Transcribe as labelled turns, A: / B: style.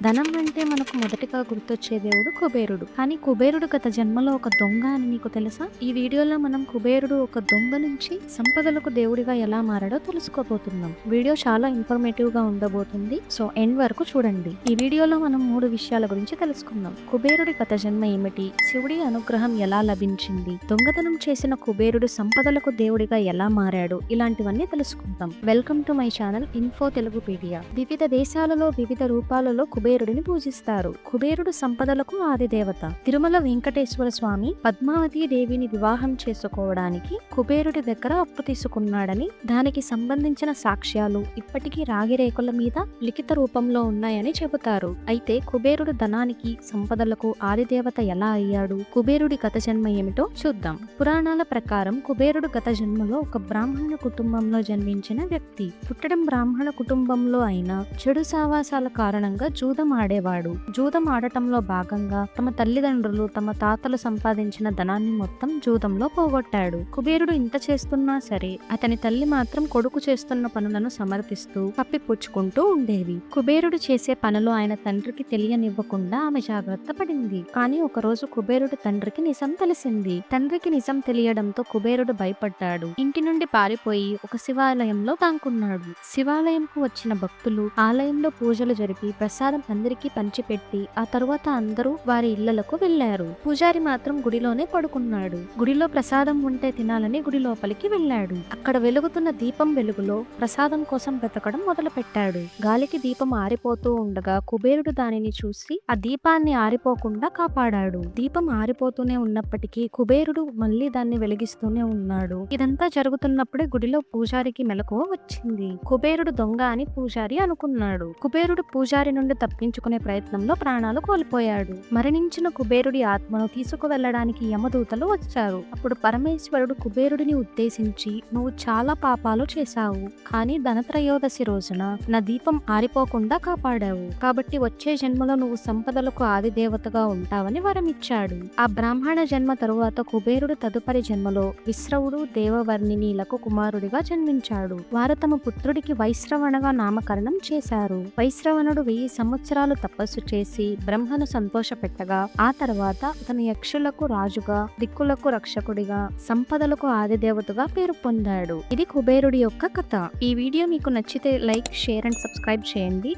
A: ధనం అంటే మనకు మొదటిగా గుర్తొచ్చే దేవుడు కుబేరుడు. కానీ కుబేరుడు గత జన్మలో ఒక దొంగ అని మీకు తెలుసా? ఈ వీడియోలో మనం కుబేరుడు ఒక దొంగ నుంచి సంపదలకు దేవుడిగా ఎలా మారాడో తెలుసుకోబోతున్నాం. వీడియో చాలా ఇన్ఫర్మేటివ్ గా ఉండబోతుంది. సో ఎండ్ వరకు చూడండి. ఈ వీడియోలో మనం 3 విషయాల గురించి తెలుసుకుందాం. కుబేరుడి గత జన్మ ఏమిటి? శివుడి అనుగ్రహం ఎలా లభించింది? దొంగతనం చేసిన కుబేరుడు సంపదలకు దేవుడిగా ఎలా మారాడు? ఇలాంటివన్నీ తెలుసుకుందాం. Welcome to my channel info Telugupedia. వివిధ దేశాలలో వివిధ రూపాలలో కుబేరుడిని పూజిస్తారు. కుబేరుడు సంపదలకు ఆదిదేవత. తిరుమల వెంకటేశ్వర స్వామి పద్మావతి దేవిని వివాహం చేసుకోవడానికి కుబేరుడి దగ్గర అప్పు తీసుకున్నాడని, దానికి సంబంధించిన సాక్ష్యాలు ఇప్పటికీ రాగి రేకుల మీద లిఖిత రూపంలో ఉన్నాయని చెబుతారు. అయితే కుబేరుడు ధనానికి సంపదలకు ఆదిదేవత ఎలా అయ్యాడు? కుబేరుడి గత జన్మ ఏమిటో చూద్దాం. పురాణాల ప్రకారం కుబేరుడు గత జన్మలో ఒక బ్రాహ్మణ కుటుంబంలో జన్మించిన వ్యక్తి. పుట్టడం బ్రాహ్మణ కుటుంబంలో అయినా చెడు సావాసాల కారణంగా జూదం ఆడేవాడు. జూదం ఆడటంలో భాగంగా తమ తల్లిదండ్రులు తమ తాతలు సంపాదించిన ధనాన్ని మొత్తం జూదంలో పోగొట్టాడు. కుబేరుడు ఇంత చేస్తున్నా సరే అతని తల్లి మాత్రం కొడుకు చేస్తున్న పనులను సమర్థిస్తూ కప్పిపుచ్చుకుంటూ ఉండేది. కుబేరుడు చేసే పనులు ఆయన తండ్రికి తెలియనివ్వకుండా ఆమె జాగ్రత్త పడింది. కానీ ఒకరోజు కుబేరుడు తండ్రికి నిజం తెలిసింది. తండ్రికి నిజం తెలియడంతో కుబేరుడు భయపడ్డాడు. ఇంటి నుండి పారిపోయి ఒక శివాలయంలో దాక్కున్నాడు. శివాలయంకు వచ్చిన భక్తులు ఆలయంలో పూజలు జరిపి ప్రసాదం అందరికీ పంచిపెట్టి ఆ తరువాత అందరూ వారి ఇళ్లకు వెళ్లారు. పూజారి మాత్రం గుడిలోనే పడుకున్నాడు. గుడిలో ప్రసాదం ఉంటే తినాలని గుడి లోపలికి వెళ్లాడు. అక్కడ వెలుగుతున్న దీపం వెలుగులో ప్రసాదం కోసం బ్రతకడం మొదలు పెట్టాడు. గాలికి దీపం ఆరిపోతూ ఉండగా కుబేరుడు దానిని చూసి ఆ దీపాన్ని ఆరిపోకుండా కాపాడాడు. దీపం ఆరిపోతూనే ఉన్నప్పటికీ కుబేరుడు మళ్లీ దాన్ని వెలిగిస్తూనే ఉన్నాడు. ఇదంతా జరుగుతున్నప్పుడే గుడిలో పూజారికి మెలకువ వచ్చింది. కుబేరుడు దొంగ అని పూజారి అనుకున్నాడు. కుబేరుడు పూజారి నుండి తప్పించుకునే ప్రయత్నంలో ప్రాణాలు కోల్పోయాడు. మరణించిన కుబేరుడి ఆత్మను తీసుకువెళ్లడానికి యమదూతలు వచ్చారు. అప్పుడు పరమేశ్వరుడు కుబేరుడిని ఉద్దేశించి, నువ్వు చాలా పాపాలు చేశావు, కానీ ధనత్రయోదశి రోజున నా దీపం ఆరిపోకుండా కాపాడావు. కాబట్టి వచ్చే జన్మలో నువ్వు సంపదలకు ఆదిదేవతగా ఉంటావని వరమిచ్చాడు. ఆ బ్రాహ్మణ జన్మ తరువాత కుబేరుడు తదుపరి జన్మలో విశ్రవుడు దేవవర్ణినీలకు కుమారుడిగా జన్మించాడు. వారు తమ పుత్రుడికి వైశ్రవణగా నామకరణం చేశారు. వైశ్రవణుడు 1000 సంవత్సరాలు తపస్సు చేసి బ్రహ్మను సంతోషపెట్టగా ఆ తర్వాత అతను యక్షులకు రాజుగా, దిక్కులకు రక్షకుడిగా, సంపదలకు ఆదిదేవతగా పేరు పొందాడు. ఇది కుబేరుడి యొక్క కథ. ఈ వీడియో మీకు నచ్చితే లైక్, షేర్ అండ్ సబ్స్క్రైబ్ చేయండి.